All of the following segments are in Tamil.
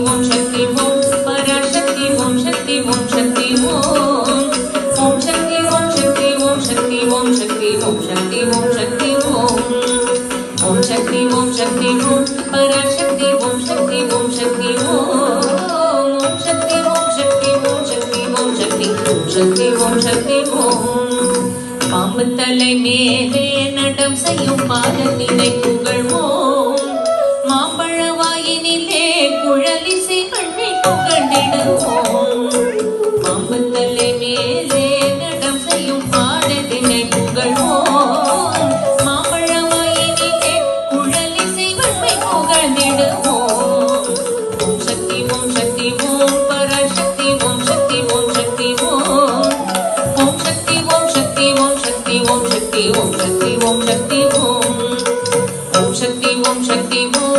ஓம் சக்தி ஓம் பராசக்தி ஓம் சக்தி ஓம் சக்தி ஓம் ஓம் சக்தி ஓம் சக்தி ஓம் சக்தி ஓம் சக்தி ஓம் சக்தி ஓம் சக்தி ஓம் ஓம் சக்தி ஓம் சக்தி ஓம் பராசக்தி ஓம் சக்தி ஓம் சக்தி ஓம் ஓம் சக்தி ஓம் சக்தி ஓம் சக்தி ஓம் சக்தி ஓம் சக்தி ஓம் சக்தி ஓம் பாம்பு தலை மேலே நடம் செய்யும் பாதத்தினை புகழ்வோம் மாம்பழ வாயினிலே குழலிசை கண்ணை புகழ்ந்திடுவோம் பாம்பு தலை மேலே நடம் செய்யும் பாதத்தினை புகழ்வோம் மாம்பழ வாயினிலே குழலிசை கண்ணை புகழ்ந்திடுவோம் ஓம் சக்தி ஓம் சக்தி ஓம் பராசக்தி ஓம் சக்தி ஓம் சக்தி ஓம் ஓம் சக்தி ஓம் சக்தி ஓம் சக்தி ஓம் சக்தி ஓம் சக்தி ஓம் சக்தி ஓம் ஓம் சக்தி ஓம் சக்தி ஓம்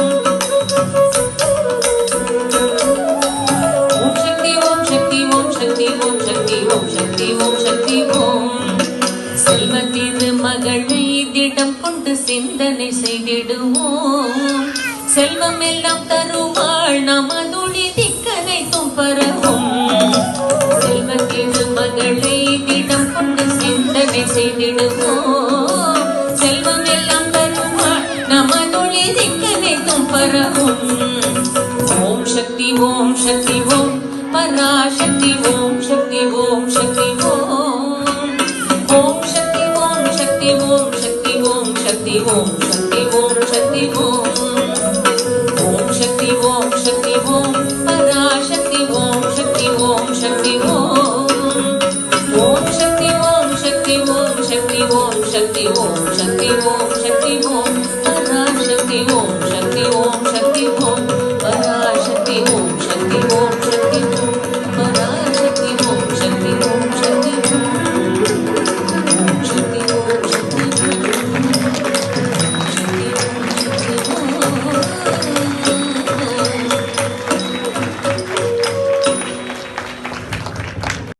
ஓம் சக்தி ஓம் சக்தி ஓம் சக்தி ஓம் சக்தி ஓம் சக்தி ஓம் சக்தி ஓம் செல்வ திருமகள் மீதிடம் கொண்டு சிந்தனை செய்திடுவோம் செல்வம் எல்லாம் தருவாள் நமதுளி திக்கனை தும்பரவும் செல்வ திருமகளை திடம் கொண்டு சிந்தனை செய்திடுவோம் செல்வம் எல்லாம் தருவாள் நமதுளி திக்கனை தும்பரவும் ஓம் சக்தி ஓம் சக்தி ஓம் பராசக்தி ஓம் சக்தி ஓம் சக்தி ஓம் ஓம் சக்தி ஓம் சக்தி ஓம் சக்தி ஓம் சக்தி ஓம் சக்தி ஓம் சக்தி ஓம் ஓம் சக்தி ஓம்